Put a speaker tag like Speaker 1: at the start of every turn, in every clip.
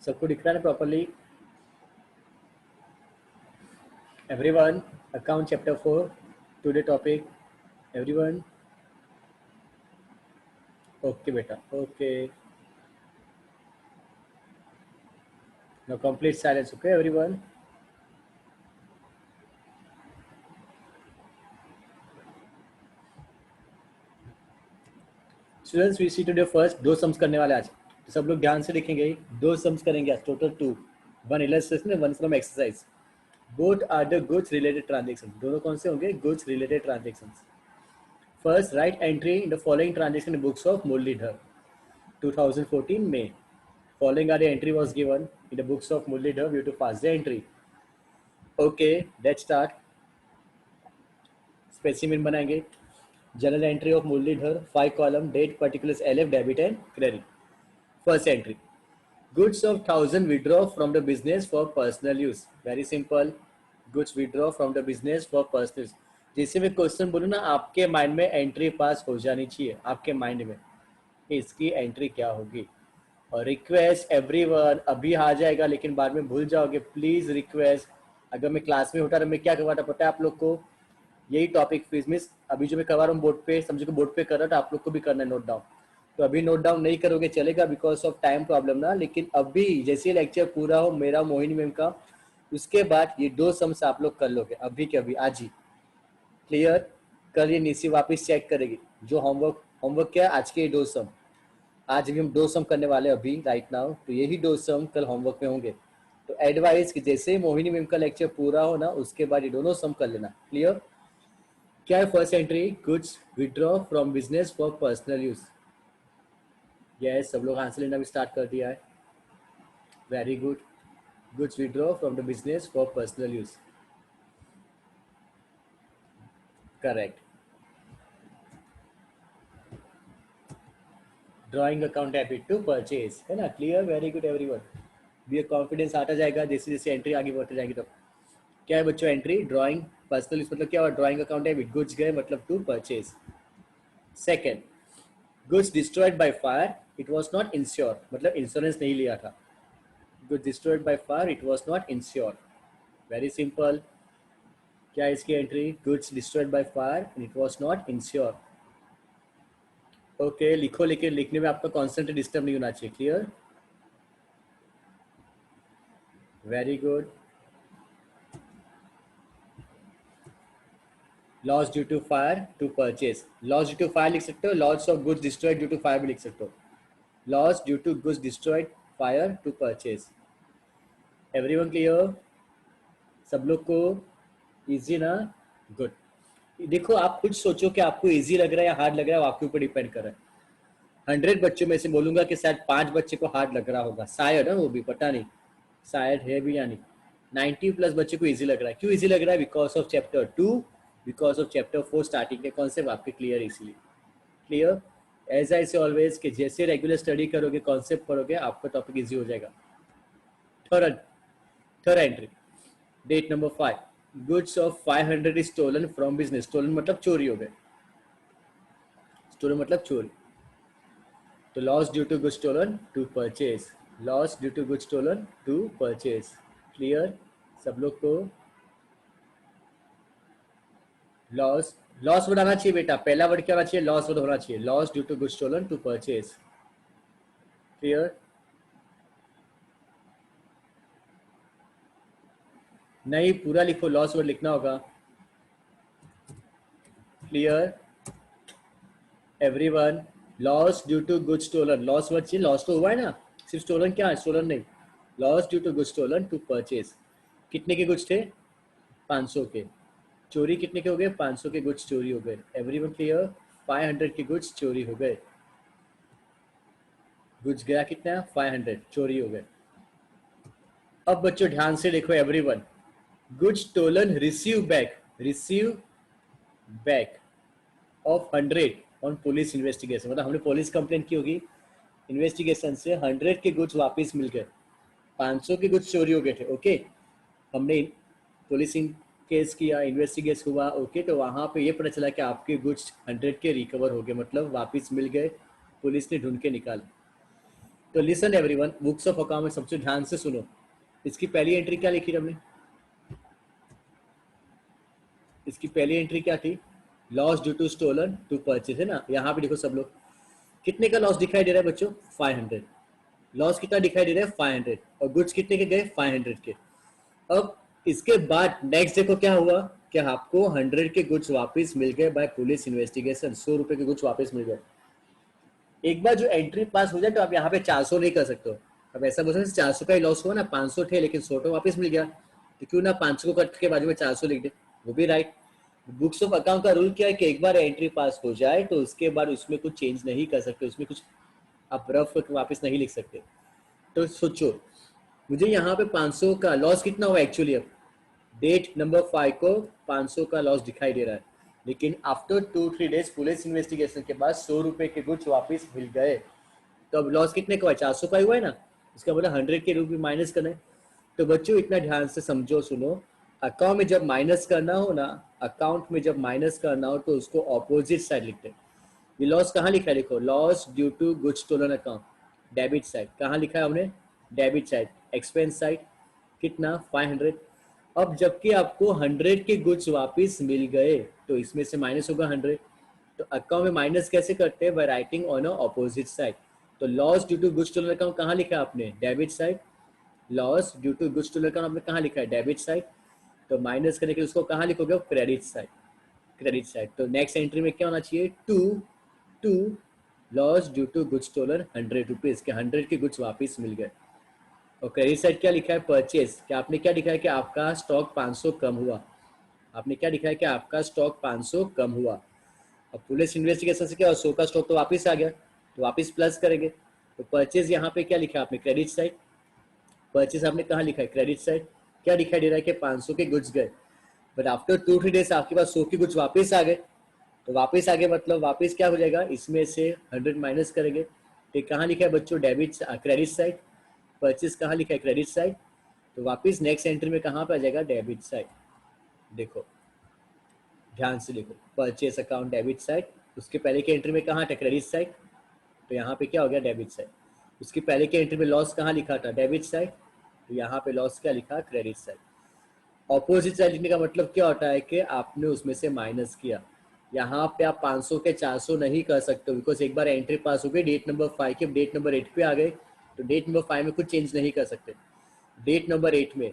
Speaker 1: सबको दिख रहा है properly? Everyone, account chapter 4 today topic. Everyone okay बेटा, okay. No complete silence, okay everyone. Students we see today first दो sums करने वाले आज, तो सब लोग ध्यान से देखेंगे। दो सम्स करेंगे आज, total 2, one illustration one from exercise. Both are the goods related transaction. दोनों कौन से होंगे? Goods related transaction. First, write entry in the following transaction in books of Muralidhar 2014 May. Following are the entry was given in the books of Muralidhar. We have to pass the entry. Okay, let's start. Specimen बनाएंगे। Journal entry of Muralidhar, 5 column, date, particulars, LF, debit and credit. First entry. Goods of 1000 withdraw from the business for personal use. Very simple. Goods withdraw from the business for personal use. जैसे मैं question बोलूँ ना, आपके mind में entry पास हो जानी चाहिए, आपके माइंड में इसकी एंट्री क्या होगी। और रिक्वेस्ट एवरीवन, अभी आ जाएगा लेकिन बाद में भूल जाओगे, प्लीज रिक्वेस्ट। अगर मैं क्लास में होता तो मैं क्या करवाता पता है आप लोग को? यही टॉपिक फीस मिस अभी जो मैं करवा रहा हूँ बोर्ड पे, समझो कि बोर्ड पे कर रहा था, आप लोग को भी करना है नोट डाउन। तो अभी नोट डाउन नहीं करोगे चलेगा बिकॉज ऑफ टाइम प्रॉब्लम ना, लेकिन अभी जैसे लेक्चर पूरा हो मेरा मोहिनी मैम का, उसके बाद ये दो सम्स आप लोग कर लोगे अभी के अभी, आज ही। क्लियर? कल ये निशी वापस चेक करेगी जो होमवर्क क्या है आज के, ये दो सम। आज भी हम दो सम करने वाले हैं अभी राइट नाउ, तो यही दो सम कल होमवर्क में होंगे। तो एडवाइस कि जैसे ही मोहिनी मैम का लेक्चर पूरा हो ना, उसके बाद ये दोनों सम कर लेना। क्लियर? क्या है first entry? Goods withdraw from business for personal use. Yes, सब लोग आंसर लेना भी स्टार्ट कर दिया है। Very good. Goods withdraw from the business for personal use, correct. Drawing account debit to purchase, है ना? Clear, very good everyone. भी कॉन्फिडेंस आता जाएगा जैसे जैसे एंट्री आगे बढ़ते जाएगी। तो क्या है बच्चों एंट्री? ड्राइंग पर्सनल यूज मतलब क्या हुआ? ड्राइंग अकाउंट डेबिट, गुड्स गए मतलब to purchase. Second, goods destroyed by fire, it was not insure, मतलब इंश्योरेंस नहीं लिया था। Goods destroyed by fire, it was not insure. Very simple. क्या है इसकी एंट्री? Goods destroyed by fire and it was not insure. Okay, लिखो, लेकिन लिखने में आपका कॉन्सेंट्रेट डिस्टर्ब नहीं होना चाहिए। Clear? Very good. Loss due to fire to purchase, loss due to fire लिख सकते हो, loss of goods destroyed due to fire भी लिख सकते हो। Loss due to goods destroyed fire to purchase. Everyone clear? सब लोग को इजी ना? गुड। देखो आप खुद सोचो कि आपको इजी लग रहा है या हार्ड लग रहा है, वो आपके ऊपर डिपेंड कर रहा है। 100 बच्चों में से बोलूंगा कि शायद 5 बच्चे को हार्ड लग रहा होगा, शायद, है वो भी पता नहीं, शायद है भी या नहीं। 90 प्लस बच्चे को इजी लग रहा है। क्यों इजी लग रहा है? Because of chapter 2, because of chapter 4 starting के कॉन्सेप्ट आपके क्लियर, इसलिए। क्लियर? एज आई से ऑलवेज कि जैसे रेगुलर स्टडी करोगे, कॉन्सेप्ट पढ़ोगे, आपका टॉपिक इजी हो जाएगा। Third entry, date number 5, goods of 500 is stolen from business. Stolen मतलब चोरी हो गए, स्टोलन मतलब चोरी। तो loss due to good stolen to purchase, loss due to good stolen to purchase. Clear? सब लोग को लॉस, लॉस वर्ड आना चाहिए बेटा, पहला वर्ड क्या होना चाहिए? लॉस वर्ड होना चाहिए। Loss due to good stolen to purchase. Clear? नहीं, पूरा लिखो, लॉस वर्ड लिखना होगा। Clear everyone? Loss due to good stolen, loss word चाहिए, लॉस तो हुआ है ना, सिर्फ स्टोलन क्या है? स्टोलन नहीं, loss due to good stolen to purchase. कितने के गुड्स थे? 500 के। चोरी कितने के हो गए? 500 के गुड्स चोरी हो गए। Everyone clear? 500 के गुड्स चोरी हो गए। गुड्स गया कितना? 500, चोरी हो गए। अब बच्चों ध्यान से देखो everyone, goods stolen receive back of 100 on police investigation, मतलब हमने पुलिस कंप्लेंट की होगी, इन्वेस्टिगेशन से 100 के गुड्स वापस मिल गए, 500 के गुड्स चोरी हो गए थे। ओके, हमने पुलिस केस किया, इन्वेस्टिगेट हुआ, ओके, तो वहाँ पे ये पता चला कि आपके गुड्स 100 के रिकवर हो गए, मतलब वापस मिल गए, पुलिस ने ढूंढ के निकाले। तो listen everyone, books of account में सबसे ध्यान से सुनो। इसकी पहली एंट्री क्या लिखी हमने? इसकी पहली एंट्री क्या थी? Loss due to stolen to purchase, है ना। यहाँ पे देखो सब लोग, कितने का लॉस दिखाई दे रहा है बच्चों? 500। लॉस कितना दिखाई दे रहा है? 500। और गुड्स कितने के गए? 500 के। अब इसके बाद नेक्स्ट देखो क्या हुआ कि आपको 100 के गुड्स वापस मिल गए बाय पुलिस इन्वेस्टिगेशन। 100 रुपए के गुड्स वापस मिल गए। एक बार जो एंट्री पास हो जाए तो आप यहाँ पे 400 नहीं कर सकते हो। अब ऐसा बोल सकते 400 का ही लॉस हुआ ना, 500 थे लेकिन 100 तो वापस मिल गया, तो क्यों ना 500 को कट के बाजू में 400 लिख दे, वो भी राइट। बुक्स ऑफ अकाउंट का रूल क्या है कि एक बार एंट्री पास हो जाए तो उसके बाद उसमें कुछ चेंज नहीं कर सकते, उसमें कुछ आप रफ वापस नहीं लिख सकते। तो सोचो, मुझे यहाँ पे 500 का लॉस कितना हुआ एक्चुअली? अब डेट नंबर 5 को 500 का लॉस दिखाई दे रहा है, लेकिन आफ्टर 2-3 डेज पुलिस इन्वेस्टिगेशन के बाद 100 रुपए के गुड्स वापस मिल गए। तो अब लॉस कितने का हुआ? 400 का हुआ है ना। इसका मतलब 100 के रूप में माइनस करना है। तो बच्चों इतना ध्यान से समझो, सुनो। अकाउंट में जब माइनस करना हो ना, अकाउंट में जब माइनस करना हो तो उसको ऑपोजिट साइड लिखते हैं। ये लॉस कहाँ लिखा है? देखो, loss due to goods stolen account, debit side. कहाँ लिखा है हमने? Debit side. एक्सपेंस साइड कितना? 500। अब जबकि आपको 100 के गुड्स वापस मिल गए तो इसमें से माइनस होगा 100। तो अकाउंट में माइनस कैसे करते हैं? By writing on a opposite side. तो loss due to goods stolen account कहाँ लिखा है आपने? Debit side. Loss due to goods stolen account आपने कहाँ लिखा है? Debit side. तो माइनस करने के लिए उसको कहाँ लिखोगे? Credit side. Credit side. तो नेक्स्ट एंट्री में क्या होना चाहिए? To loss due to goods stolen 100 rupees के 100 के गुड्स वापस मिल गए। और क्रेडिट साइड क्या लिखा है? परचेज। क्या आपने क्या लिखा है कि आपका स्टॉक 500 कम हुआ? आपने क्या लिखा है कि आपका स्टॉक 500 कम हुआ। अब पुलिस इन्वेस्टिगेशन से क्या, 100 का स्टॉक तो वापस आ गया, तो वापस प्लस करेंगे। तो परचेज यहाँ पे क्या लिखा है आपने? Credit side. परचेज आपने कहाँ लिखा है? Credit side. क्या दिखाई दे रहा है कि 500 के गुड्स गए, बट आफ्टर 2-3 डेज आपके पास 100 के गुड्स वापस आ गए। तो वापस आ गए मतलब वापस क्या हो जाएगा? इसमें से 100 माइनस करेंगे। तो कहाँ लिखा है बच्चों? Debit credit side. परचेज कहाँ लिखा है? Credit side. तो वापस नेक्स्ट एंट्री में कहाँ पे आ जाएगा? Debit side. देखो ध्यान से देखो, परचेस अकाउंट डेबिट साइड। उसके पहले की एंट्री में कहाँ था? Credit side. तो यहाँ पे क्या हो गया? Debit side. उसकी पहले की एंट्री में लॉस कहाँ लिखा था? Debit side. तो यहाँ पे लॉस क्या लिखा? Credit side. ऑपोजिट साइड लिखने का मतलब क्या होता है कि आपने उसमें से माइनस किया। यहाँ पे आप 500 के 400 नहीं कर सकते, बिकॉज एक बार एंट्री पास हो गई डेट नंबर 5 के, डेट नंबर 8 पे आ गए, तो डेट नंबर 5 में कुछ चेंज नहीं कर सकते। डेट नंबर 8 में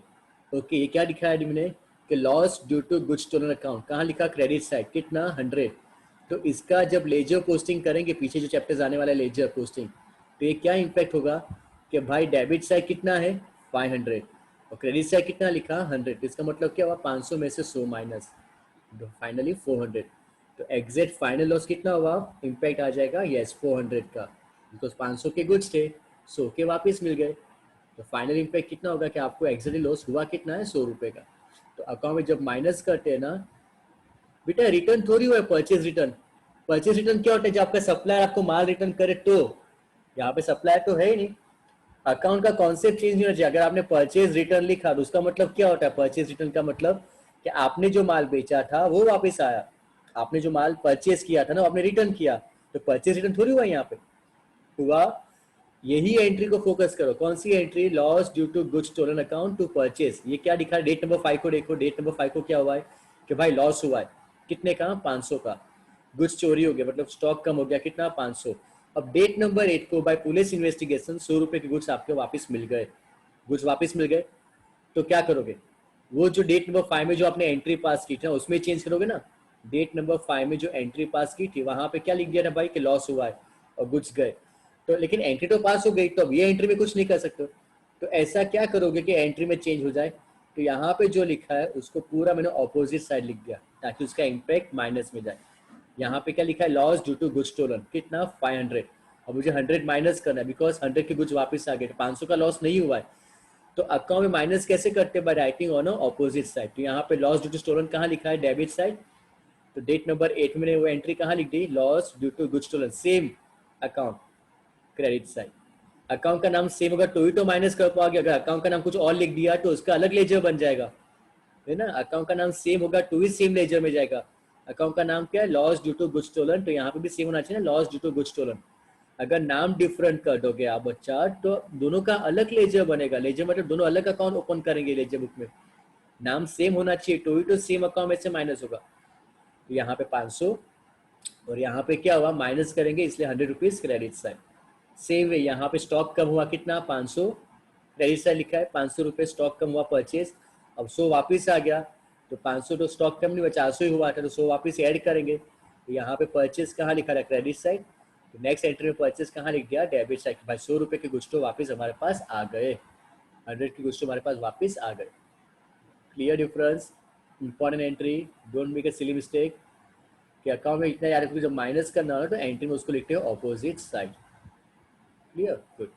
Speaker 1: ओके, ये क्या लिखा है मैंने कि loss due to goods stolen account, कहाँ लिखा? Credit side. कितना? 100। तो इसका जब लेजर पोस्टिंग करेंगे, पीछे जो चैप्टर्स आने वाला है लेजर पोस्टिंग, तो ये क्या इम्पैक्ट होगा कि भाई डेबिट साइड कितना है? 500। और क्रेडिट साइड कितना लिखा? 100। तो इसका मतलब क्या हुआ? 500 में से 100 माइनस, फाइनली 400। तो एग्जैक्ट फाइनल लॉस कितना हुआ? इम्पैक्ट आ जाएगा यस 400 का, बिकॉज 500 के गुड्स थे, 100 के वापस मिल गए। तो फाइनल इम्पैक्ट कितना होगा कि आपको एक्चुअली लॉस हुआ कितना है? 100 रुपए का। तो अकाउंट में जब माइनस करते हैं ना बेटा, रिटर्न थोड़ी हुआ है परचेज रिटर्न। परचेज रिटर्न क्या होता है? जब आपका सप्लायर आपको माल रिटर्न करे तो। यहाँ पे सप्लायर तो है ही नहीं। अकाउंट का कॉन्सेप्ट चेंज नहीं होना चाहिए। अगर आपने परचेज रिटर्न लिखा तो उसका मतलब क्या होता है? परचेज रिटर्न का मतलब कि आपने जो माल बेचा था वो वापस आया, आपने जो माल परचेज किया था ना आपने रिटर्न किया। तो परचेज रिटर्न थोड़ी हुआ यहाँ पे, हुआ यही एंट्री को फोकस करो। कौन सी entry? Loss due to goods stolen account to purchase. ये क्या दिखा है? डेट नंबर 5 को देखो, डेट नंबर 5 को क्या हुआ है कि भाई लॉस हुआ है। कितने का? 500 का। गुड्स चोरी हो गया, मतलब स्टॉक कम हो गया, कितना? 500। अब डेट नंबर 8 को बाय पुलिस इन्वेस्टिगेशन 100 रुपए के गुड्स आपके वापस मिल गए। गुड्स वापस मिल गए तो क्या करोगे? वो जो डेट नंबर 5 में जो आपने एंट्री पास की थी ना उसमें चेंज करोगे ना। डेट नंबर 5 में जो एंट्री पास की थी वहां पे क्या लिख दिया ना भाई कि लॉस हुआ है और गुड्स गए। तो लेकिन एंट्री तो पास हो गई, तो अब ये एंट्री में कुछ नहीं कर सकते। तो ऐसा क्या करोगे कि एंट्री में चेंज हो जाए? तो यहाँ पे जो लिखा है उसको पूरा मैंने ऑपोजिट साइड लिख दिया ताकि उसका इम्पैक्ट माइनस में जाए। यहाँ पे क्या लिखा है? Loss due to goods stolen, कितना? 500। अब मुझे 100 माइनस करना है बिकॉज 100 के गुड्स वापस आ गए, 500 का लॉस नहीं हुआ है। तो अकाउंट में माइनस कैसे करते हैं? By writing on opposite side. तो यहाँ पे लॉस ड्यू टू स्टोलन कहाँ लिखा है? Debit side. तो डेट नंबर 8 में वो एंट्री कहाँ लिख दी? Loss due to goods stolen, same account, credit side. Account का नाम सेम होगा तो ही तो माइनस कर पाओगे। अगर अकाउंट का नाम कुछ और लिख दिया तो उसका अलग लेजर बन जाएगा, है ना। अकाउंट का नाम सेम होगा तो ही सेम लेजर में जाएगा। अकाउंट का नाम क्या है? Loss due to goods stolen. तो यहाँ पे भी सेम होना चाहिए ना, loss due to goods stolen. अगर नाम डिफरेंट कर दोगे आप बच्चा तो दोनों का अलग लेजर बनेगा। लेजर मतलब दोनों अलग अकाउंट ओपन करेंगे लेजर बुक में। नाम सेम होना चाहिए तो ही तो सेम अकाउंट में से माइनस होगा। तो यहाँ पे 500 और यहाँ पे क्या हुआ माइनस करेंगे इसलिए 100 rupees credit side. Same way यहाँ पे स्टॉक कम हुआ कितना 500, क्रेडिट साइड लिखा है 500 रुपये स्टॉक कम हुआ परचेज। अब 100 वापस आ गया तो 500 तो स्टॉक कम नहीं हुआ 400 ही हुआ था तो 100 वापस ऐड करेंगे। तो यहाँ पे परचेज कहाँ लिखा है क्रेडिट साइड। तो नेक्स्ट एंट्री में परचेज कहाँ लिख गया डेबिट साइड। भाई 100 रुपये के गुड्स तो वापस हमारे पास आ गए, 100 के गुड्स तो हमारे पास वापस आ गए। Clear difference, important entry, don't make a silly mistake कि अकाउंट में इतना यार जब माइनस करना हो तो एंट्री में उसको लिखते हो opposite side. Clear, good.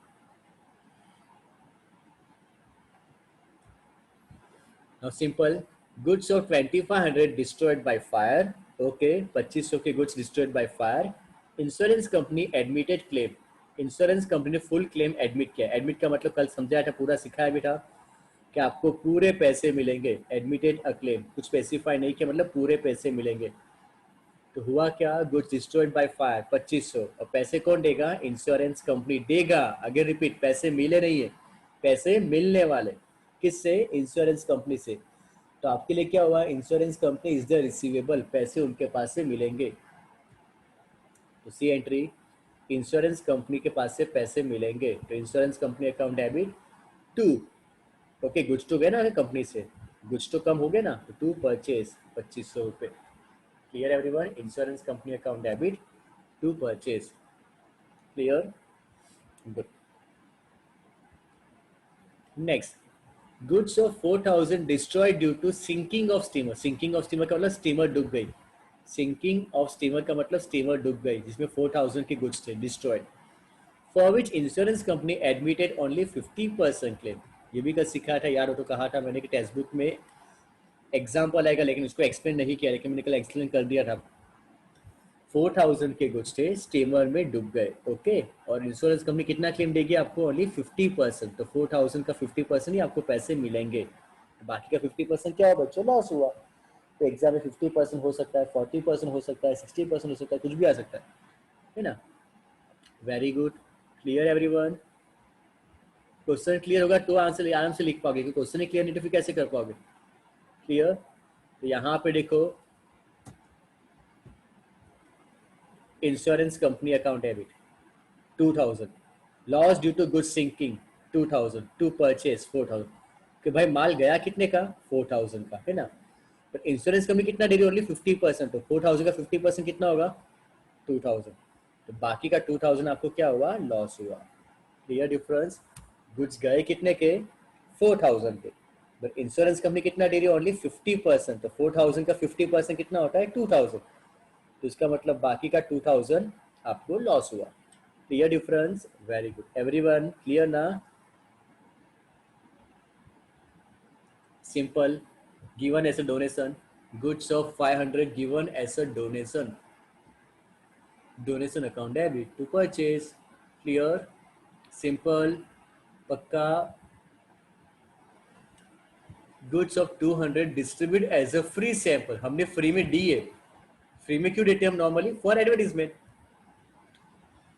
Speaker 1: Now simple, goods of 2500 destroyed by fire. Okay, 2500 के goods destroyed by fire. Insurance company admitted claim. Insurance company ने फुल क्लेम एडमिट किया। एडमिट का मतलब कल समझाया था, पूरा सिखाया भी था कि आपको पूरे पैसे मिलेंगे। एडमिटेड अ क्लेम, कुछ स्पेसिफाई नहीं किया, मतलब पूरे पैसे मिलेंगे। तो हुआ क्या, गुड्स डिस्ट्रॉयड बाय फायर 2500, और पैसे कौन देगा, इंश्योरेंस कंपनी देगा। अगेन रिपीट, पैसे मिले नहीं है, पैसे मिलने वाले। किससे, इंश्योरेंस कंपनी से। तो आपके लिए क्या हुआ, insurance company is the receivable, पैसे उनके पास से मिलेंगे। तो सी एंट्री, इंश्योरेंस कंपनी के पास से पैसे मिलेंगे। तो insurance company account debit to, okay goods टू गए ना कंपनी से, गुड्स तो कम हो गए ना, तो टू परचेज 2500 रुपये। Clear everyone, insurance company account debit to purchase. Clear, good. Next, goods of 4000 destroyed due to sinking of steamer. Sinking of steamer का मतलब स्टीमर डूब गई। सिंकिंग ऑफ स्टीमर का मतलब स्टीमर डूब गई जिसमें 4000 के गुड्स थे destroyed. For which insurance company admitted only 50% claim. ये भी कल सिखाया था यार, वो तो कहा था मैंने कि टेक्स्ट बुक में एग्जाम्पल आएगा, लेकिन उसको एक्सप्लेन नहीं किया, लेकिन मैंने कल एक्सप्लेन कर दिया था। 4000 के गुड्स थे, स्टीमर में डूब गए। ओके, और इंश्योरेंस कंपनी कितना क्लेम देगी आपको, ओनली 50%। तो 4000 का 50% ही आपको पैसे मिलेंगे। तो बाकी का 50% क्या है बच्चों, लॉस हुआ। तो एग्जाम में 50% हो सकता है, 40% हो सकता है, 60% हो सकता है, कुछ भी आ सकता है ना। Very good, clear everyone. Question clear होगा तो आंसर आराम से लिख पाओगे, क्वेश्चन क्लियर नहीं तो फिर कैसे कर पाओगे। क्लियर, तो यहाँ पे देखो, insurance company account debit 2000, loss due to good sinking 2000, to purchase 4000। कि भाई माल गया कितने का, 4000 का, है ना। बट इंश्योरेंस कंपनी कितना दे रही है, ओनली 50%। तो 4000 का 50% कितना होगा, 2000। तो बाकी का 2000 आपको क्या हुआ, लॉस हुआ। क्लियर डिफरेंस, गुड्स गए कितने के, 4000 के, बट इंश्योरेंस कंपनी कितना दे रही है, ओनली 50%। तो 4000 का 50% कितना होता है, 2000। तो इसका मतलब बाकी का 2000 आपको लॉस हुआ। Clear difference, very good everyone, clear ना। Simple, given as a donation, goods of 500 given as a donation, donation account debit to purchase. Clear, simple, पक्का। Goods of 200 distribute as a free sample, हमने free में दी है। Free में क्यों देते हैं हम नॉर्मली, फॉर एडवर्टीजमेंट।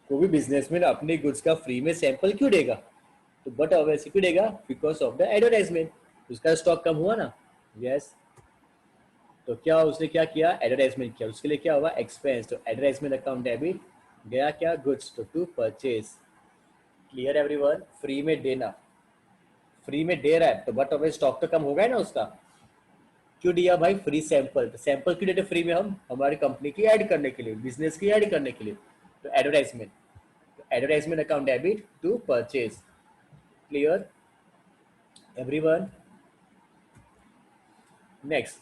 Speaker 1: कोई भी बिजनेसमैन अपने गुड्स का फ्री में सैंपल क्यों देगा, तो बट ऑब्वियसली क्यों देगा, बिकॉज ऑफ द एडवर्टाइजमेंट। उसका स्टॉक कम हुआ ना, यस। तो क्या उसने क्या किया, एडवर्टाइजमेंट किया, उसके लिए क्या हुआ, एक्सपेंस। तो एडवर्टाइजमेंट अकाउंट डेबिट गया क्या, गुड्स तो to purchase. Clear everyone, free में देना, फ्री में दे रहा है तो बट ऑब्वियसली स्टॉक तो कम हो गया ना उसका। क्यों दिया भाई, फ्री सैंपल। तो सैंपल क्यों देते फ्री में, हम हमारी कंपनी की ऐड करने के लिए, बिजनेस की ऐड करने के लिए। तो एडवर्टाइजमेंट, तो advertisement account debit to purchase. Clear everyone. Next,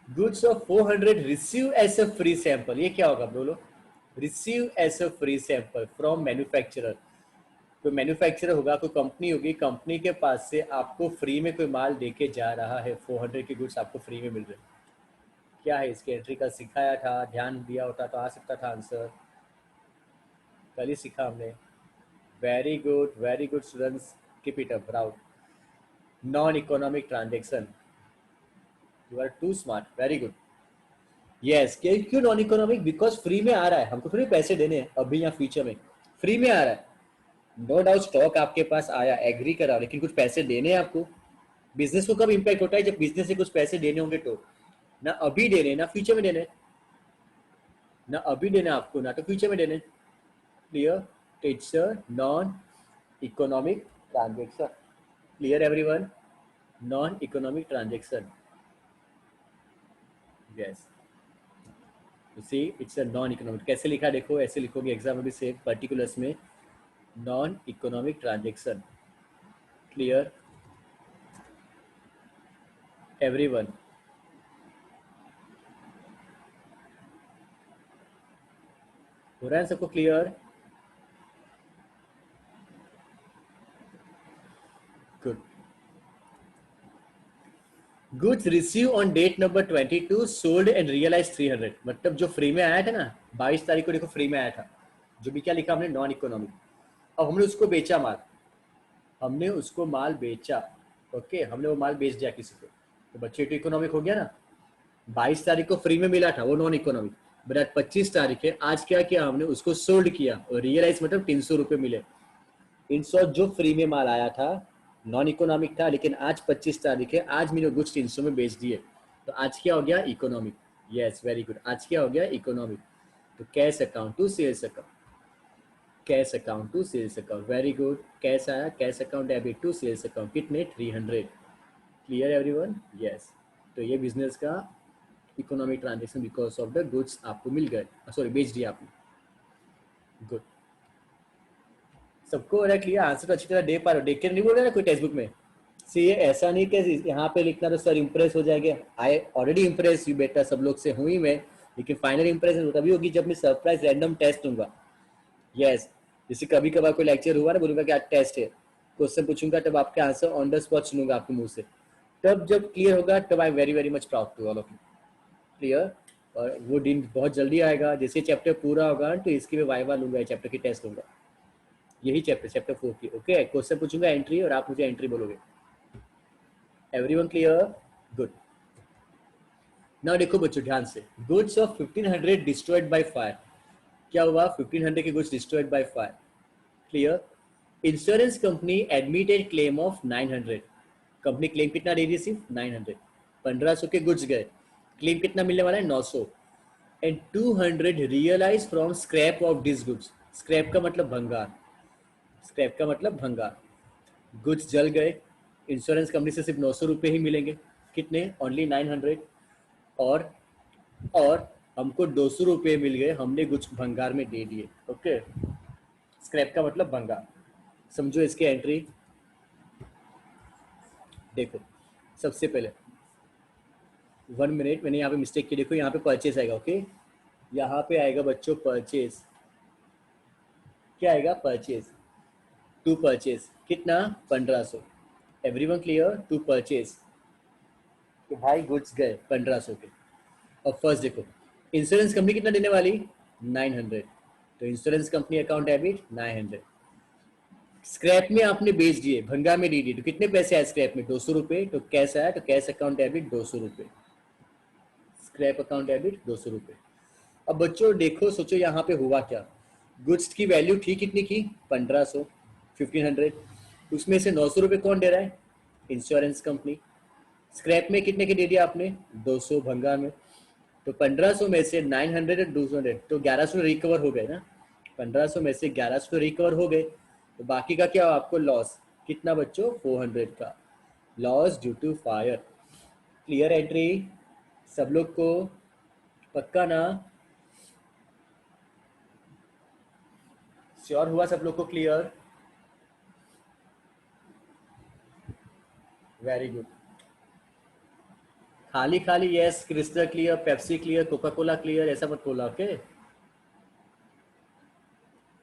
Speaker 1: goods of 400 receive as a free sample. ये क्या होगा बोलो, receive as a free sample from manufacturer. कोई मैन्युफैक्चरर होगा, कोई कंपनी होगी, कंपनी के पास से आपको फ्री में कोई माल देके जा रहा है, 400 के गुड्स आपको फ्री में मिल रहे हैं। क्या है इसकी एंट्री, का सिखाया था, ध्यान दिया होता तो आ सकता था आंसर, कल ही सीखा हमने। Very good students, keep it up, proud. Non economic transaction, you are too smart, very good. Yes, क्यों नॉन इकोनॉमिक, बिकॉज फ्री में आ रहा है, हमको थोड़ी पैसे देने हैं अभी या फ्यूचर में, फ्री में आ रहा है, नो डाउट स्टॉक आपके पास आया, एग्री करा, लेकिन कुछ पैसे देने हैं आपको। बिजनेस को कब इंपैक्ट होता है, जब बिजनेस से कुछ पैसे देने होंगे तो, ना अभी देने ना फ्यूचर में देने, ना अभी देना आपको ना तो फ्यूचर में देने। Clear? It's a non economic transaction. Clear everyone? Non economic transaction. Yes, see it's a non economic. कैसे लिखा देखो, ऐसे लिखोगे एग्जाम में भी सेम पर्टिकुलर्स में, non economic transaction. Clear everyone? हो रहा है सबको clear? Good. Goods receive on date number 22 sold and realise 300। मतलब जो फ्री में आया था ना 22 तारीख को, देखो फ्री में आया था, जो भी क्या लिखा हमने, नॉन इकोनॉमिक। अब हमने उसको बेचा माल, हमने उसको माल बेचा, ओके, हमने वो माल बेच दिया किसी को, तो बच्चे तो इकोनॉमिक हो गया ना। 22 तारीख को फ्री में मिला था वो नॉन इकोनॉमिक, बट आज 25 तारीख है, आज क्या किया हमने, उसको सोल्ड किया और रियलाइज मतलब 300 रुपये मिले। इन शॉर्ट जो फ्री में माल आया था नॉन इकोनॉमिक था, लेकिन आज 25 तारीख है, आज मैंने गुड्स 300 में बेच दिए, तो आज क्या हो गया, इकोनॉमिक। यस वेरी गुड, आज क्या हो गया, इकोनॉमिक। तो cash account to sales account, cash account to sales account, very good. Cash आया, cash account debit to sales account, कितने, 300। Clear everyone? यस। तो ये बिजनेस का economic transaction because of the goods आपको मिल गए, सॉरी बेच दिया आपने। गुड। सबको हो रहा है क्लियर? आंसर तो अच्छी तरह दे पा रहे हो, देख के नहीं बोल रहे ना कोई टेक्स्ट बुक में। सी ये ऐसा नहीं कि यहाँ पे लिखना तो सर इम्प्रेस हो जाएंगे, आई ऑलरेडी इम्प्रेस यू बेटा, सब लोग से हुई मैं, लेकिन फाइनल इम्प्रेशन तभी होगी जब मैं सरप्राइज रैंडम टेस्ट दूंगा। यस, जैसे कभी कभार कोई लेक्चर हुआ ना, बोलूंगा कि आज टेस्ट है, क्वेश्चन पूछूंगा, तब आपके आंसर ऑन द स्पॉट सुनूंगा आपके मुंह से, तब जब क्लियर होगा तब I very very much proud to all of you. Clear? और वो दिन बहुत जल्दी आएगा, जैसे चैप्टर पूरा होगा तो इसकी भी वाइवा लूंगा, चैप्टर की टेस्ट लूंगा, यही चैप्टर चैप्टर 4 की। ओके, क्वेश्चन पूछूंगा एंट्री और आप मुझे एंट्री बोलोगे। Everyone clear? गुड। नाउ देखो बच्चों ध्यान से, goods of 1500 destroyed by fire. क्या हुआ, 1500 के goods destroyed by fire. Clear? Insurance company admitted claim of 900। Company claim कितना दे रही, सिर्फ 900। 1500 के गुड्स गए, क्लेम कितना मिलने वाला है, 900। And 200 realise from scrap of this goods. Scrap का मतलब भंगार, स्क्रैप का मतलब भंगार। गुड्स जल गए, इंश्योरेंस कंपनी से सिर्फ 900 रुपये ही मिलेंगे, कितने, ओनली 900। और और हमको 200 रुपये मिल गए, हमने कुछ भंगार में दे दिए। ओके, स्क्रैप का मतलब भंगार, समझो इसकी एंट्री। देखो सबसे पहले 1 मिनट, मैंने यहाँ पे मिस्टेक की, देखो यहाँ पे परचेस आएगा। ओके, यहाँ पे आएगा बच्चों परचेस, क्या आएगा, परचेस, टू परचेस, कितना, 1500। Everyone clear? टू परचेस, तो भाई गुड्स गए 1500 के। और फर्स्ट देखो, इंश्योरेंस कंपनी कितना देने वाली, 900, तो insurance company account debit 900। Scrap में आपने बेच दिए, भंगार में दे दिए, तो कितने पैसे आए स्क्रैप में, 200 रुपये, तो कैश आया, तो कैश अकाउंट डेबिट 200 रुपये, स्क्रैप अकाउंट डेबिट 200 रुपये। अब बच्चों देखो सोचो यहाँ पे हुआ क्या, गुड्स की वैल्यू थी कितनी की, 1500, 1500, उसमें से 900 रुपये कौन दे रहा है, इंश्योरेंस कंपनी। स्क्रैप में कितने के दे दिया आपने, 200 भंगार में, तो 1500 में से 900 और 200, तो 1100 रिकवर हो गए ना, 1500 में से 1100 रिकवर हो गए, तो बाकी का क्या आपको लॉस, कितना बच्चों, 400 का loss due to fire. Clear entry सब लोग को, पक्का ना, श्योर हुआ सब लोग को, क्लियर, वेरी गुड। खाली खाली yes, crystal clear, Pepsi clear, Coca Cola clear, ऐसा मत बोला। ओके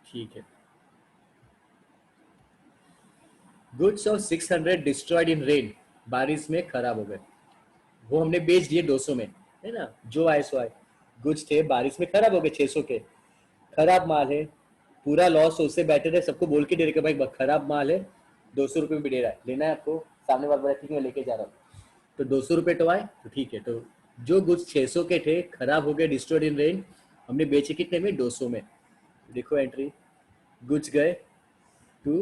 Speaker 1: ठीक है। Goods of 600 destroyed in rain, बारिश में खराब हो गए, वो हमने बेच दिए 200 में, है ना, जो आए सो आए। गुड्स थे बारिश में खराब हो गए 600 के, खराब माल है, पूरा लॉस हो, उससे बेटर है सबको बोल के दे रहे भाई खराब माल है, 200 रुपये में भी दे रहा है, लेना है आपको, सामने वाला बोला ठीक है मैं लेके जा रहा हूँ, तो 200 रुपये तो आए, तो ठीक है। तो जो गुड्स 600 के थे खराब हो गए डिस्ट्रॉयड इन रेन, हमने बेचे कितने में, 200 में। देखो एंट्री, गुड्स गए टू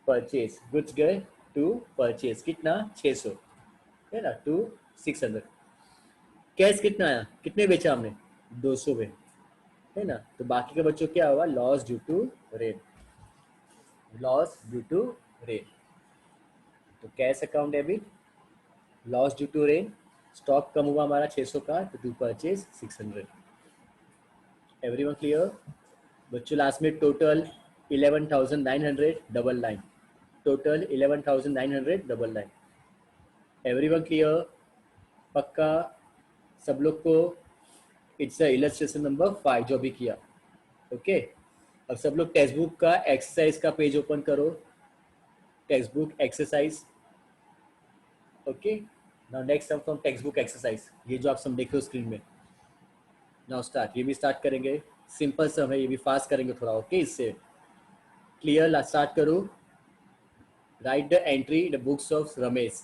Speaker 1: परचेज, गुड्स गए टू परचेज, कितना 600 है ना, टू 600। कैश कितना आया, कितने बेचा हमने, 200 में, है ना। तो बाकी के बच्चों क्या हुआ, loss due to rain, loss due to rain. तो cash account debit, loss due to rain, stock कम हुआ हमारा 600 का, तो टू परचेज 600। एवरीवन क्लियर बच्चों? लास्ट में total 11,900 double line, total 11,900 double line. Everyone clear? पक्का सब लोग को? इट्स इलस्ट्रेशन नंबर 5 जो भी किया। ओके, अब सब लोग टेक्स्ट बुक का एक्सरसाइज का पेज ओपन करो, text book exercise. Okay, now next sum from text book exercise, ये जो आप सब देख रहे हो स्क्रीन में। नाउ स्टार्ट, ये भी स्टार्ट करेंगे, सिंपल सम है, ये भी फास्ट करेंगे थोड़ा। ओके, इससे क्लियर, स्टार्ट करो। Right the entry the books of Ramesh,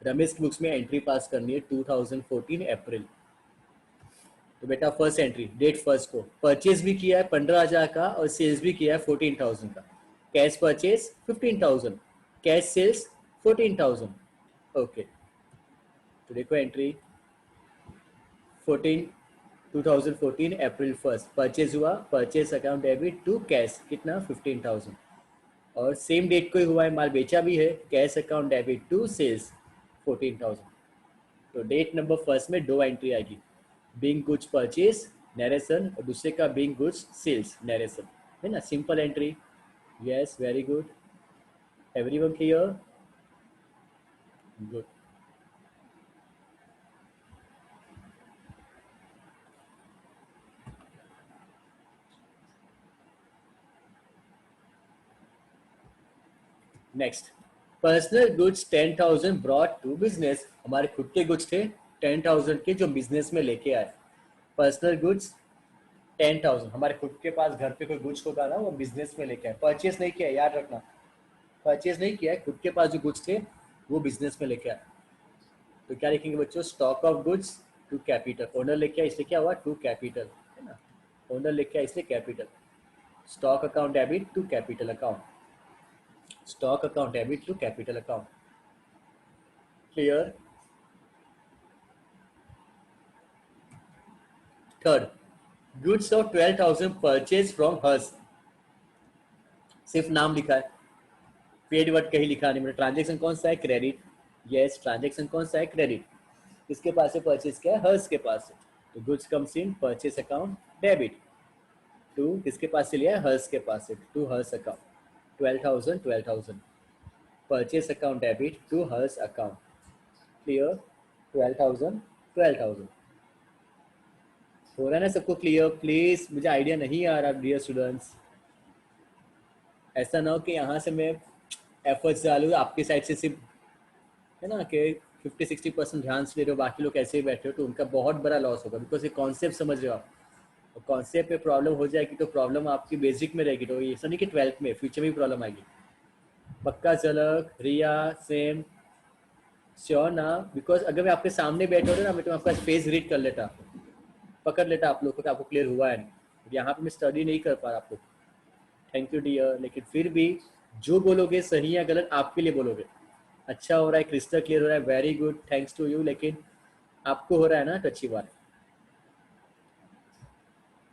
Speaker 1: Ramesh की बुक्स में एंट्री पास करनी है 2014 अप्रैल। तो बेटा फर्स्ट एंट्री, डेट फर्स्ट को परचेज भी किया है 15,000 का और सेल्स भी किया है 14,000 का। Cash purchase 15,000, cash sales 14,000। Okay, तो देखो एंट्री 14 2014 अप्रैल फर्स्ट परचेज हुआ, purchase account debit to cash कितना 15,000, और सेम डेट को ही हुआ है, माल बेचा भी है, cash account debit to sales 14,000। तो डेट नंबर फर्स्ट में दो एंट्री आएगी, बीइंग गुड्स परचेज नरेशन और दूसरे का बीइंग गुड्स सेल्स नरेशन, है ना, simple entry. Yes, very good, everyone clear? Good. Next, personal goods 10,000 brought to business, हमारे खुद के गुड्स थे 10,000 के जो बिजनेस में लेके आए। पर्सनल गुड्स 10,000, हमारे खुद के पास घर पे कोई गुड्स होगा ना, वो बिजनेस में लेके आए, परचेज नहीं किया, याद रखना, परचेज नहीं किया है, खुद के पास जो गुड्स थे वो बिजनेस में लेके आए। तो क्या लिखेंगे बच्चों, stock of goods to capital, owner लेके आया इसलिए क्या हुआ टू कैपिटल, है ना, ओनर लेके आया इसलिए capital. Stock account debit to capital account, stock account debit to capital account. Clear? Third, goods of 12,000 purchase from Harsh, सिर्फ नाम लिखा है, पेड वर्ड कहीं लिखा नहीं, मतलब ट्रांजेक्शन कौन सा है, क्रेडिट। यस, ट्रांजेक्शन कौन सा है, क्रेडिट। किसके पास से परचेज किया है, हर्स के पास से, तो goods comes in purchase account debit to किसके पास से लिया है, हर्स के पास से, to Harsh account 12,000 12,000, purchase account debit to Harsh account. Clear? 12,000 12,000 हो रहा है ना सबको क्लियर? प्लीज, मुझे आइडिया नहीं आ रहा डियर स्टूडेंट्स, ऐसा ना हो कि यहाँ से मैं एफर्ट्स डालूँ आपकी साइड से सिर्फ, है ना, कि 50-60% ध्यान से दे रहे हो, बाकी लोग ऐसे ही बैठे हो, तो उनका बहुत बड़ा लॉस होगा, बिकॉज ये कॉन्सेप्ट समझ रहे हो आप, और कॉन्सेप्ट पे प्रॉब्लम हो जाएगी तो प्रॉब्लम आपकी बेसिक में रहेगी, तो ये ऐसा नहीं कि 12th में, फ्यूचर में भी प्रॉब्लम आएगी। पक्का झलक, रिया, सेम, श्योर ना? बिकॉज अगर मैं आपके सामने बैठा होता ना, मैं तो आपका फेस रीड कर लेता, पकड़ लेता आप लोग को कि आपको क्लियर हुआ है नहीं, यहाँ पे मैं स्टडी नहीं कर पा रहा आपको। थैंक यू डियर, लेकिन फिर भी जो बोलोगे सही या गलत आपके लिए बोलोगे। अच्छा हो रहा है, क्रिस्टल क्लियर हो रहा है, very good, thanks to you, लेकिन आपको हो रहा है ना, तो अच्छी बात है।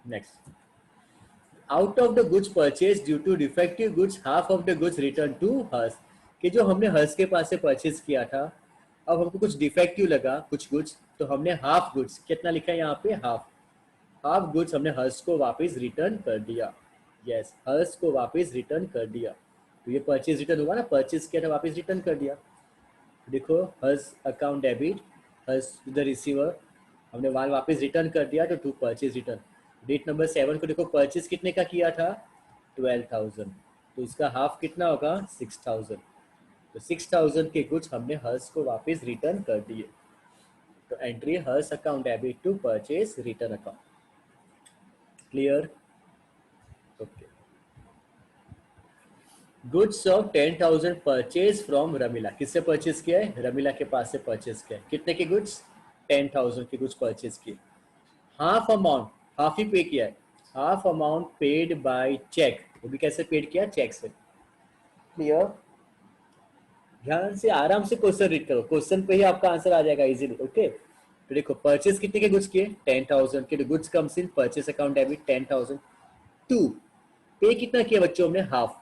Speaker 1: Next, out of the goods purchase due to defective goods half of the goods return to Harsh, कि जो हमने हर्स के पास से परचेज किया था, अब हमको कुछ डिफेक्टिव लगा कुछ गुड्स, तो हमने हाफ गुड्स, कितना लिखा है यहाँ पे, हाफ, हाफ गुड्स हमने हर्स को वापस रिटर्न कर दिया। यस, हर्स को वापस रिटर्न कर दिया, तो ये परचेज रिटर्न हुआ ना, परचेज किया था वापस रिटर्न कर दिया। देखो, Harsh account debit, Harsh to the receiver, हमने माल वापस रिटर्न कर दिया, तो to purchase return. Date number 7 को देखो परचेज कितने का किया था, 12,000, तो इसका हाफ कितना होगा, 6,000, तो 6,000 के गुड्स हमने हर्स को वापस रिटर्न कर दिए। तो entry Harsh account debit to purchase return account. Clear? Okay, goods of 10,000 purchase from Ramila, किससे परचेज किया है, रमीला के पास से परचेज किया है, कितने के गुड्स, 10,000 के गुड्स परचेज किए। हाफ अमाउंट, हाफ ही पे किया है, half amount paid by cheque, वो भी कैसे पेड किया, चेक से। क्लियर? ध्यान से आराम से क्वेश्चन रीड करो, क्वेश्चन पे ही आपका आंसर आ जाएगा इजीली। ओके, तो देखो परचेज कितने के गुड्स किए, 10,000 के goods comes in purchase account debit 10,000। To pay कितना किया बच्चों हमने, हाफ।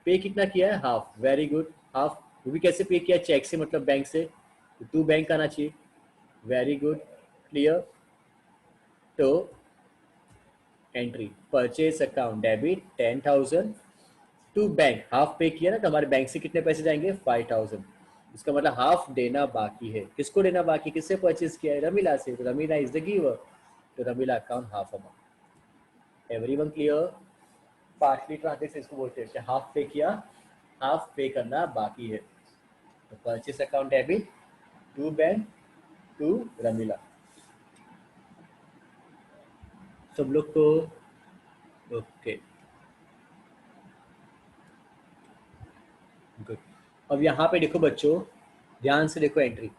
Speaker 1: पे कितना किया है, हाफ, वेरी गुड, हाफ। वो भी कैसे पे किया, चेक से, मतलब बैंक से, तो टू बैंक आना चाहिए, वेरी गुड, क्लियर। तो entry purchase account debit 10,000 to bank, half pay किया ना, तो हमारे बैंक से कितने पैसे जाएंगे, 5,000। इसका मतलब हाफ देना बाकी है। किसको देना बाकी, किससे परचेज किया है, रमीला से, तो रमीला इज द गिवर, तो Ramila account half amount. Everyone clear? Partly transaction इसको बोलते हैं, हाफ पे किया, हाफ पे करना बाकी है, तो purchase account debit to bank to Ramila. सब लोग को ओके, गुड। अब यहाँ पे देखो बच्चों, ध्यान से देखो entry,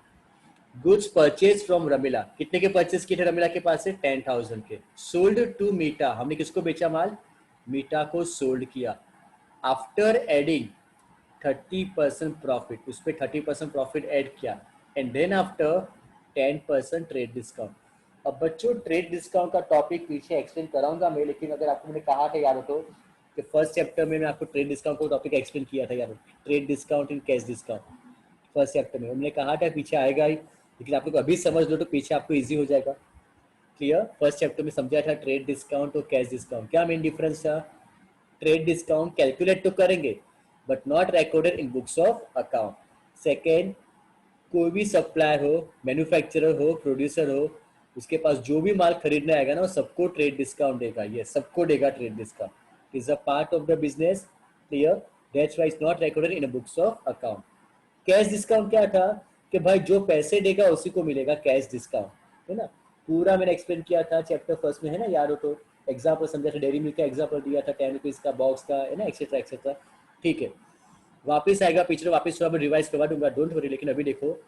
Speaker 1: goods purchase from Ramila, कितने के परचेज किए थे रमीला के पास से, 10,000 के। सोल्ड टू मीटा, हमने किसको बेचा माल, मीटा को सोल्ड किया। आफ्टर एडिंग 30% प्रॉफिट, उस पर 30% प्रॉफिट ऐड किया, and then after 10% trade discount. अब बच्चों ट्रेड डिस्काउंट का टॉपिक पीछे एक्सप्लेन कराऊंगा मैं, लेकिन अगर आपको मैंने कहा था याद हो तो कि फर्स्ट चैप्टर में मैं आपको ट्रेड डिस्काउंट को टॉपिक एक्सप्लेन किया था यार, trade discount in cash discount, first chapter में हमने कहा था पीछे आएगा ही, लेकिन आप लोग अभी समझ लो तो पीछे आपको इजी हो जाएगा। क्लियर? फर्स्ट चैप्टर में समझा था ट्रेड डिस्काउंट और कैश डिस्काउंट, क्या मेन डिफरेंस था, ट्रेड डिस्काउंट कैलकुलेट तो करेंगे but not recorded in books of account. Second, कोई भी सप्लायर हो, मैन्युफैक्चरर हो, प्रोड्यूसर हो, उसके पास जो भी माल खरीदने आएगा ना वो सबको ट्रेड डिस्काउंट देगा, ये सबको देगा trade discount, is a part of the business. Clear? That's why is not recorded in books of account. Cash discount क्या था कि भाई जो पैसे देगा उसी को मिलेगा कैश डिस्काउंट, है ना। पूरा मैंने एक्सप्लेन किया था चैप्टर फर्स्ट में, है ना, याद हो तो। एग्जाम्पल समझा था, डेयरी मिल्क का एग्जाम्पल दिया था, 10 रुपीज का बॉक्स का, है ना, एक्सेट्रा एक्सेट्रा। ठीक है, वापस आएगा पीछे, वापस थोड़ा मैं रिवाइज करवा दूंगा, डोंट वरी। लेकिन अभी देखो,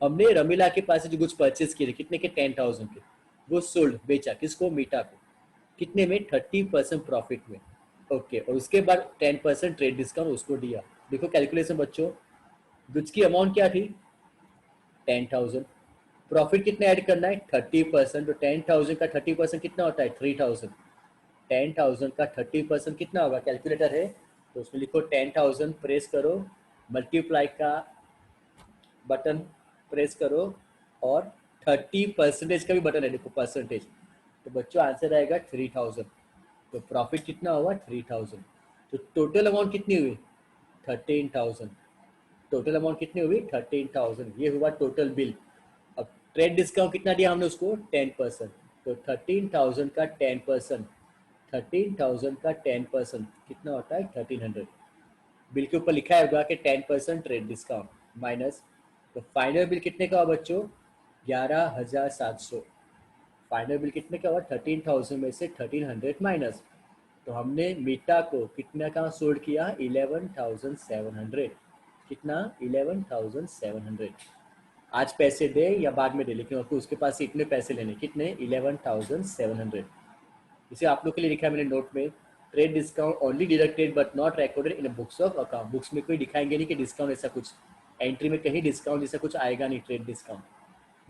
Speaker 1: हमने रमीला के पास से जो कुछ परचेज किए थे, कितने के, 10,000 के, वो सोल्ड, बेचा किसको, मीटा को, कितने में, 30% प्रॉफिट में। ओके, और उसके बाद 10% ट्रेड डिस्काउंट उसको दिया। देखो कैलकुलेशन बच्चों, गुड्स की अमाउंट क्या थी, 10,000, प्रॉफिट कितना ऐड करना है, 30%, तो 10,000 का 30% कितना होता है, 3,000। 10,000 का 30% कितना होगा, कैलकुलेटर है तो उसमें लिखो 10,000, प्रेस करो, मल्टीप्लाई का बटन प्रेस करो, और 30% का भी बटन है, देखो परसेंटेज, तो बच्चों आंसर आएगा 3,000। तो प्रॉफिट कितना हुआ, 3,000। तो टोटल अमाउंट कितनी हुई, 13,000। टोटल अमाउंट कितनी हुई, 13,000, ये हुआ टोटल बिल। अब ट्रेड डिस्काउंट कितना दिया हमने उसको, 10%, तो 13,000 का 10%, 13,000 का 10% कितना होता है, 1,300। बिल के ऊपर लिखा होगा कि 10% ट्रेड डिस्काउंट माइनस, तो फाइनल बिल कितने का हुआ बच्चों, 11,700। फाइनल बिल कितने का हुआ, 13,000 में से 1,300 माइनस, तो हमने मीटा को कितना का सोल्ड किया, 11,700। कितना, 11,700। आज पैसे दे या बाद में दे, लेकिन आपको उसके पास से इतने पैसे लेने, कितने, 11,700। इसे आप लोग के लिए लिखा है मैंने नोट में, trade discount only deducted but not recorded in books of account. Books में कोई दिखाएंगे नहीं कि डिस्काउंट ऐसा कुछ, एंट्री में कहीं डिस्काउंट जैसा कुछ आएगा नहीं, trade discount,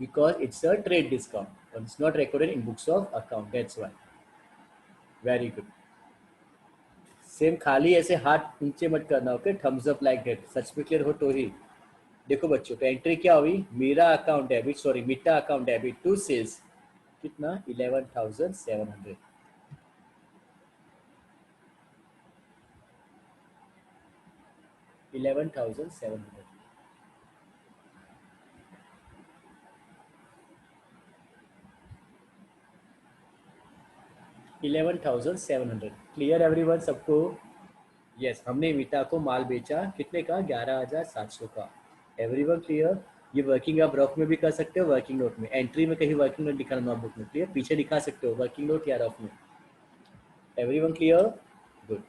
Speaker 1: because it's a trade discount और it's not recorded in books of account, that's why. Very good. Same खाली ऐसे हाथ नीचे मत करना, okay, thumbs up like that, सच में क्लियर हो तो ही। देखो बच्चों, तो एंट्री क्या हुई, मेरा account debit, sorry Meeta account debit to sales, कितना, 11,700। 11,700। 11,700। क्लियर एवरीवन सबको? यस, हमने मीटा को माल बेचा कितने का, 11,700 का। Everyone clear? ये वर्किंग आप रफ में भी कर सकते हो, वर्किंग नोट में, एंट्री में कहीं वर्किंग नोट दिखाना नोटबुक में, क्लियर, पीछे दिखा सकते हो वर्किंग नोट या रफ में। Everyone clear? गुड।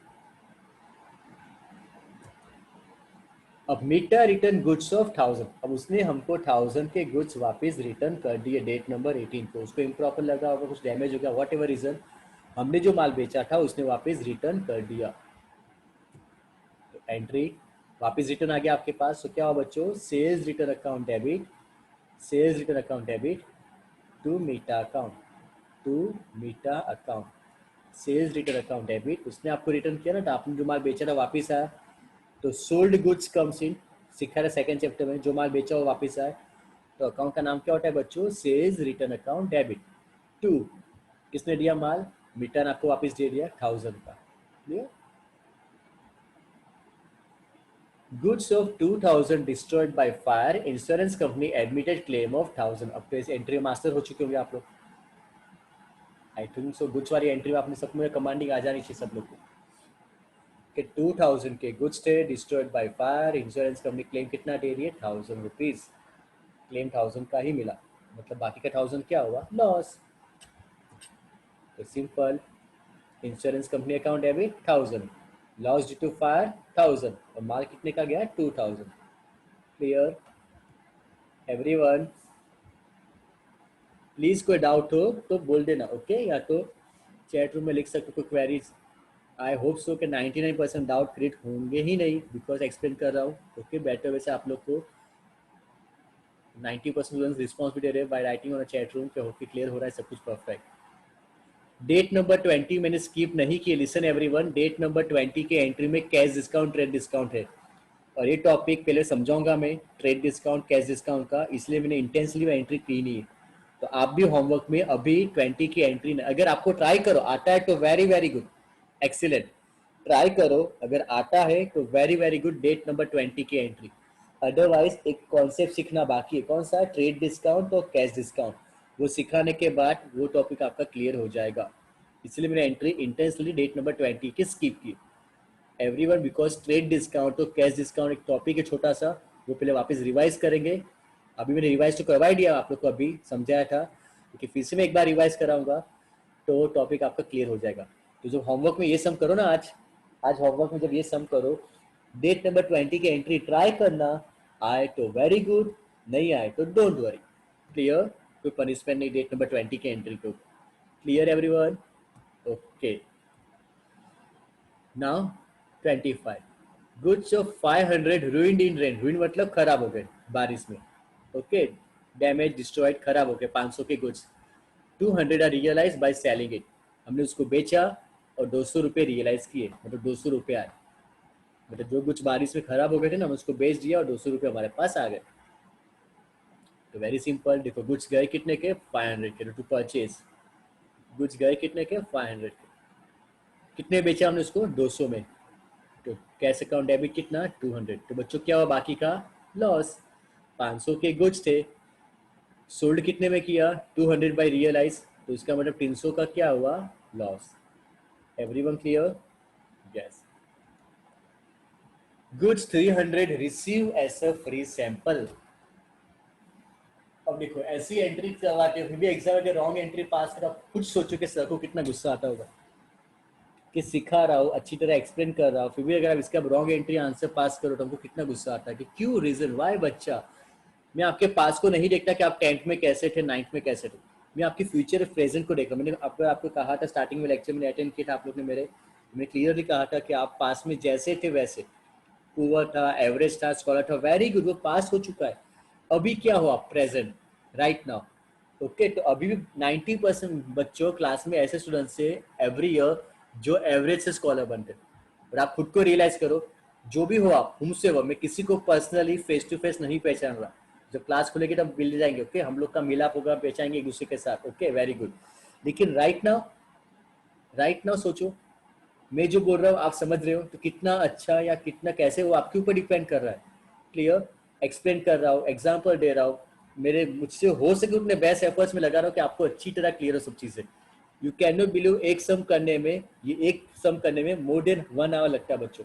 Speaker 1: अब मीटा रिटर्न गुड्स ऑफ 1,000, अब उसने हमको 1,000 के गुड्स वापस रिटर्न कर दिए डेट नंबर 18 को, उसको इम्प्रॉपर लगा होगा, कुछ डैमेज हो गया, वॉट एवर रीजन, हमने जो माल बेचा था उसने वापस रिटर्न कर दिया। एंट्री, वापस रिटर्न आ गया आपके पास, तो क्या हुआ बच्चों, sales return account debit, sales return account debit to Meeta account, to Meeta account, sales return account debit, उसने आपको रिटर्न किया ना, तो आपने जो माल बेचा था वापस आया, तो सोल्ड गुड्स कम्स इन, सिखा था सेकंड चैप्टर में, जो माल बेचा वो वापस आए, तो अकाउंट का नाम क्या होता है बच्चों, sales return account debit to, किसने दिया माल, मीटा ने आपको वापस दे दिया 1000 का, clear. Goods of 2000 destroyed by fire, insurance company admitted claim of 1000। अब तो इस एंट्री मास्टर हो चुके होंगे आप लोग, आई थिंक सो। गुड्स वाली एंट्री में आपने सब में कमांडिंग आ जानी चाहिए सब लोग को, कि 2000 के गुड्स थे destroyed by fire, insurance company claim कितना दे रही है, 1000 रुपीज, क्लेम 1000 का ही मिला, मतलब बाकी का 1000 क्या हुआ, लॉस। तो simple, insurance company account debit 1000, loss due to fire 1000, और माल कितने का गया 2000, क्लियर एवरीवन। प्लीज कोई डाउट हो तो बोल देना, ओके, या तो चैट रूम में लिख सकते हो कोई क्वेरीज। आई होप सो कि 99% डाउट क्रिएट होंगे ही नहीं, बिकॉज एक्सप्लेन कर रहा हूँ, ओके। बेटर वैसे आप लोग को 90% स्टूडेंट्स रिस्पॉन्स भी दे रहे हैं by writing on chat room, के होप क्लियर हो रहा है सब कुछ परफेक्ट। डेट नंबर 20 मैंने स्किप नहीं किया, लिसन एवरीवन, डेट नंबर 20 के एंट्री में कैश डिस्काउंट, ट्रेड डिस्काउंट है, और ये टॉपिक पहले समझाऊंगा मैं, ट्रेड डिस्काउंट कैश डिस्काउंट का, इसलिए मैंने इंटेंसली एंट्री की नहीं है। तो आप भी होमवर्क में अभी 20 की एंट्री, अगर आपको ट्राई करो आता है तो very very good, excellent, try करो, अगर आता है तो very very good, date number 20 की एंट्री। अदरवाइज एक कॉन्सेप्ट सीखना बाकी है, कौन सा, ट्रेड डिस्काउंट और कैश डिस्काउंट, वो सिखाने के बाद वो टॉपिक आपका क्लियर हो जाएगा, इसलिए मैंने एंट्री इंटेंसली डेट नंबर 20 की स्किप की एवरीवन, बिकॉज ट्रेड डिस्काउंट और कैश डिस्काउंट एक टॉपिक है छोटा सा, वो पहले वापस रिवाइज करेंगे। अभी मैंने रिवाइज तो करवा दिया आप लोग को, अभी समझाया था, क्योंकि फिर से मैं एक बार रिवाइज कराऊंगा तो टॉपिक आपका क्लियर हो जाएगा। तो जब होमवर्क में ये सम करो ना, आज होमवर्क में जब ये सम करो, डेट नंबर 20 की एंट्री ट्राई करना, आए तो वेरी गुड, नहीं आए तो डोंट वरी, क्लियर, कोई पनिशमेंट नहीं डेट नंबर 20 की एंट्री को, clear everyone, okay. Now 25, goods of 500 ruined in rain, ruined मतलब खराब हो गए बारिश में, ओके, डैमेज डिस्ट्रॉयड खराब हो गए 500 के goods, 200 are realise by selling it, हमने उसको बेचा और 200 रुपये रियलाइज किए, मतलब 200 रुपये आए, मतलब जो कुछ बारिश में खराब हो गए थे ना, हम उसको बेच दिया और 200 रुपये हमारे पास आ गए। तो वेरी सिंपल, देखो गुड्स गए कितने के, 500 के, टू परचेज, गुड्स गए कितने के, 500 के, कितने बेचा हमने उसको, 200 में, तो कैश अकाउंट डेबिट कितना, 200, तो बच्चों क्या हुआ बाकी का, लॉस, 500 के गुड्स थे, सोल्ड कितने में किया, 200 बाई रियलाइज, तो इसका मतलब 300 का क्या हुआ, loss, everyone clear, yes. Goods 300 receive as a free sample, अब देखो ऐसी एंट्री करवाते हो फिर भी एग्जाम में रॉन्ग एंट्री पास करा, खुद सोचो कि सर को कितना गुस्सा आता होगा, कि सिखा रहा हूँ अच्छी तरह एक्सप्लेन कर रहा हूँ, फिर भी अगर आप इसका रॉन्ग एंट्री आंसर पास करो तो हमको कितना गुस्सा आता है, कि क्यों, रीजन वाई बच्चा, मैं आपके पास को नहीं देखता कि आप 10th में कैसे थे, 9th में कैसे थे, मैं आपके फ्यूचर प्रेजेंट को देख रहा हूँ। मैंने आपको कहा था स्टार्टिंग में लेक्चर में अटेंड किया था आप लोग ने मेरे, मैंने क्लियरली कहा था कि आप पास में जैसे थे वैसे, पुअर था, एवरेज था, स्कॉलर था, वेरी गुड, वो पास हो चुका है, अभी क्या हुआ, प्रेजेंट, राइट नाउ, ओके। तो अभी भी 90% बच्चों क्लास में ऐसे स्टूडेंट्स से एवरी ईयर जो एवरेज से स्कॉलर बनते, और आप खुद को रियलाइज करो, जो भी हो आप, हमसे हो, मैं किसी को पर्सनली फेस टू फेस नहीं पहचान रहा, जब क्लास खुलेगी तब मिल जाएंगे, ओके, हम लोग का मिलाप होगा, पहचाएंगे एक दूसरे के साथ, ओके, वेरी गुड। लेकिन राइट नाउ सोचो, मैं जो बोल रहा हूँ आप समझ रहे हो, तो कितना अच्छा या कितना कैसे वो आपके ऊपर डिपेंड कर रहा है, क्लियर, एक्सप्लेन कर रहा हूँ, एग्जाम्पल दे रहा हूँ, मेरे मुझसे हो सके उतने बेस्ट एफर्ट्स में लगा रहा हूँ कि आपको अच्छी तरह क्लियर हो सब चीजें। यू कैन नॉट बिलीव, एक सम करने में, ये एक सम करने में मोर देन 1 आवर लगता है बच्चों,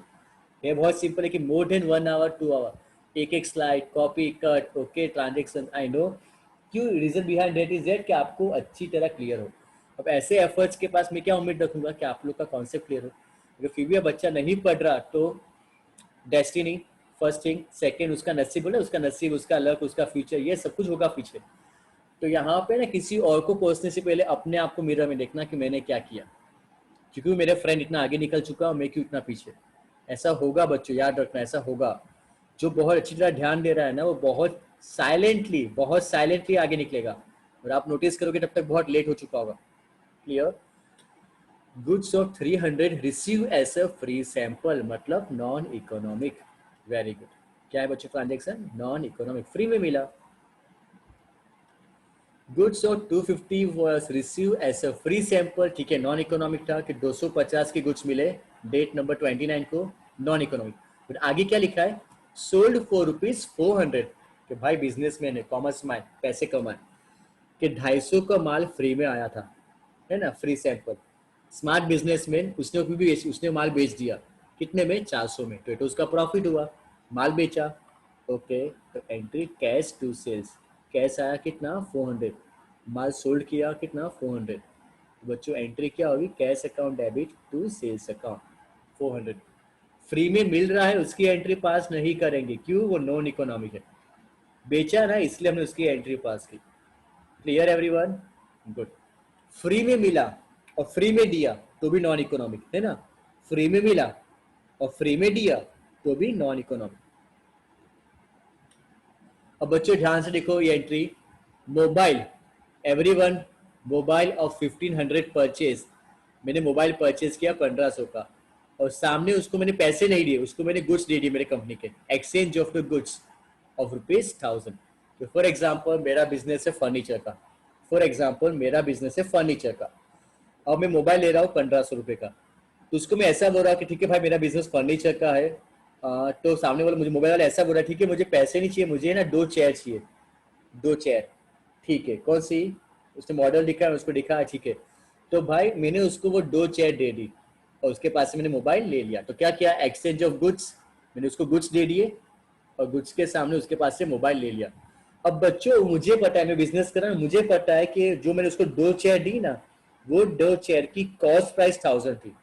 Speaker 1: ये बहुत सिंपल है कि मोर देन 1 आवर 2 आवर, एक एक slide, copy cut, okay, transaction, I know, क्यों, reason behind that is that कि आपको अच्छी तरह क्लियर हो। अब ऐसे एफर्ट्स के पास मैं क्या उम्मीद रखूंगा कि आप लोग का कॉन्सेप्ट क्लियर हो, अगर फिर भी बच्चा नहीं पढ़ रहा तो डेस्टिनी फर्स्ट थिंग, सेकंड उसका नसीब, बोले उसका नसीब, उसका लक, उसका फ्यूचर, ये सब कुछ होगा पीछे। तो यहाँ पे ना किसी और को कोसने से पहले अपने आप को मिरर में देखना कि मैंने क्या किया, क्योंकि मेरे फ्रेंड इतना आगे निकल चुका और मैं क्यों इतना पीछे, ऐसा होगा बच्चों, याद रखना ऐसा होगा। जो बहुत अच्छी तरह ध्यान दे रहा है ना वो बहुत साइलेंटली आगे निकलेगा, और आप नोटिस करोगे तब तक बहुत लेट हो चुका होगा। Clear? Goods of 300 receive as a free sample, मतलब नॉन इकोनॉमिक। Very good. क्या है बच्चों ट्रांजेक्शन? नॉन इकोनॉमिक, फ्री में मिला। Goods of 250 was receive as a free sample, ठीक है, नॉन इकोनॉमिक था कि 250 के गुड्स मिले डेट नंबर 29 को, नॉन इकोनॉमिक। फिर आगे क्या लिखा है? सोल्ड फॉर रुपीज 400, कि भाई बिजनेसमैन है, कॉमर्स मैन, पैसे कमाए, कि 250 का माल फ्री में आया था, है ना, फ्री सैंपल। स्मार्ट बिजनेसमैन, उसने माल बेच दिया, कितने में? 400 में, तो उसका प्रॉफिट हुआ, माल बेचा। ओके, तो entry cash to sales, cash आया कितना? 400, माल सोल्ड किया कितना? 400। बच्चों एंट्री क्या होगी? Cash account debit to sales account, 400। Free में मिल रहा है उसकी एंट्री पास नहीं करेंगे, क्यों? वो नॉन इकोनॉमिक है, बेचा ना इसलिए हमने उसकी एंट्री पास की। Clear everyone? गुड। फ्री में मिला और फ्री में दिया तो भी नॉन इकोनॉमिक है ना, फ्री में मिला और फ्री में दिया तो भी नॉन इकोनॉमिक। अब बच्चों ध्यान से देखो ये entry, mobile, everyone, mobile of 1500 purchase, मैंने मोबाइल परचेज किया 1500 का, और सामने उसको मैंने पैसे नहीं दिए, उसको मैंने गुड्स दे दिए मेरे कंपनी के, exchange of the goods of rupees 1000। तो फॉर एग्जाम्पल मेरा बिजनेस है फर्नीचर का, फॉर एग्जाम्पल मेरा बिजनेस है फर्नीचर का, और मैं मोबाइल ले रहा हूँ 1500 रुपये का, तो उसको मैं ऐसा बोल रहा हूँ कि ठीक है भाई मेरा बिजनेस फर्नीचर का है, तो सामने वाला मुझे मोबाइल वाला ऐसा बोल रहा है, ठीक है मुझे पैसे नहीं चाहिए, मुझे ना 2 चेयर चाहिए, 2 चेयर, ठीक है कौन सी? उसने मॉडल दिखा है, उसको दिखा है, ठीक है। तो भाई मैंने उसको वो 2 चेयर दे दी, और उसके पास से मैंने मोबाइल ले लिया, तो क्या किया? एक्सचेंज ऑफ गुड्स, मैंने उसको गुड्स दे दिए और गुड्स के सामने उसके पास से मोबाइल ले लिया। अब बच्चों मुझे पता है, मैं बिजनेस कर रहा हूँ, मुझे पता है कि जो मैंने उसको 2 चेयर दी ना, वो 2 चेयर की कॉस्ट प्राइस 1000 थी,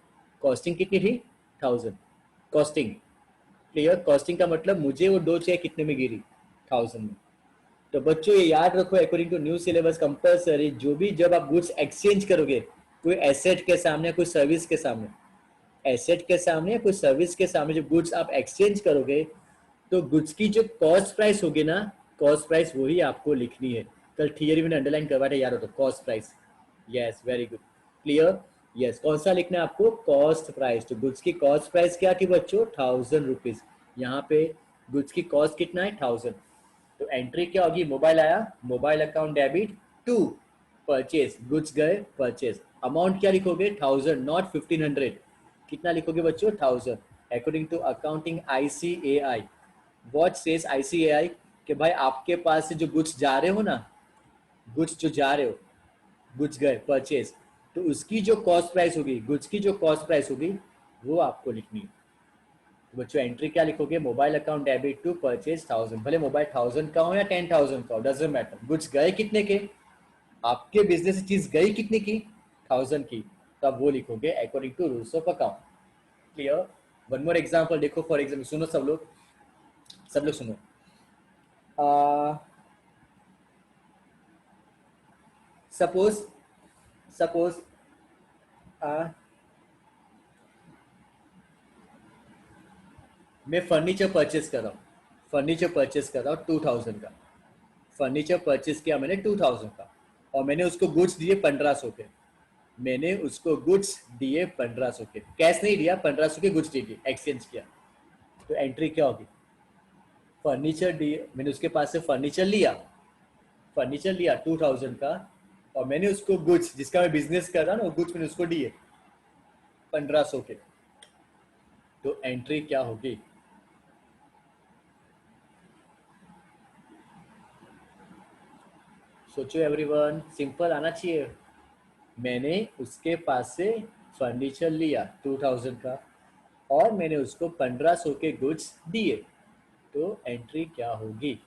Speaker 1: कॉस्टिंग कितनी थी? 1000, कॉस्टिंग। क्लियर? कॉस्टिंग का मतलब मुझे वो 2 चेयर कितने में गिरी? 1000 में। तो बच्चों ये याद रखो, according to new syllabus compulsory, जो भी जब आप गुड्स एक्सचेंज करोगे, कोई एसेट के सामने कोई सर्विस के सामने, एसेट के सामने या कोई सर्विस के सामने जब गुड्स आप एक्सचेंज करोगे, तो गुड्स की जो कॉस्ट प्राइस होगी ना, कॉस्ट प्राइस वही आपको लिखनी है। कल थियरी मैंने अंडरलाइन करवाया था यार, हो तो cost price. Yes very good. Clear? Yes, कौन सा लिखना है आपको? Cost price. तो गुड्स की कॉस्ट प्राइस क्या थी बच्चों? 1000 रुपीज। यहाँ पे गुड्स की कॉस्ट कितना है? 1000। तो एंट्री क्या होगी? मोबाइल आया, mobile account debit to purchase, goods गए परचेज, अमाउंट क्या लिखोगे? 1000, नॉट 1500। कितना लिखोगे बच्चों? 1000। According to accounting ICAI, what says ICAI, कि भाई आपके पास से जो गुड्स जा रहे हो ना, गुड्स जो जा रहे हो, गुड्स गए परचेज, तो उसकी जो कॉस्ट प्राइस होगी, गुड्स की जो कॉस्ट प्राइस होगी वो आपको लिखनी है। तो बच्चों एंट्री क्या लिखोगे? Mobile account debit to purchase 1000, भले मोबाइल 1000 का हो या 10,000 का हो, डजेंट मैटर, गुड्स गए कितने के, आपके बिजनेस से चीज गई कितने की? 1000 की, तो आप वो लिखोगे according to rules of account. Clear? One more example देखो, फॉर एग्जांपल सुनो सब लोग, सब लोग सुनो। सपोज सपोज मैं फर्नीचर परचेस कर रहा हूँ, फर्नीचर परचेस कर रहा हूँ 2000 का, फर्नीचर परचेस किया मैंने 2000 का, और मैंने उसको गुड्स दिए 1500 के, मैंने उसको गुड्स दिए 1500 के, कैश नहीं दिया, 1500 के गुड्स दिए, एक्सचेंज किया। तो एंट्री क्या होगी? फर्नीचर दिए, मैंने उसके पास से फर्नीचर लिया, फर्नीचर लिया 2000 का, और मैंने उसको गुड्स, जिसका मैं बिजनेस कर रहा हूँ ना, वो गुड्स मैंने उसको दिए 1500 के, तो एंट्री क्या होगी? सोचो एवरीवन, सिंपल आना चाहिए। मैंने उसके पास से फर्नीचर लिया 2000 का, और मैंने उसको 1500 के गुड्स दिए, तो एंट्री क्या होगी?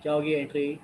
Speaker 1: क्या होगी एंट्री?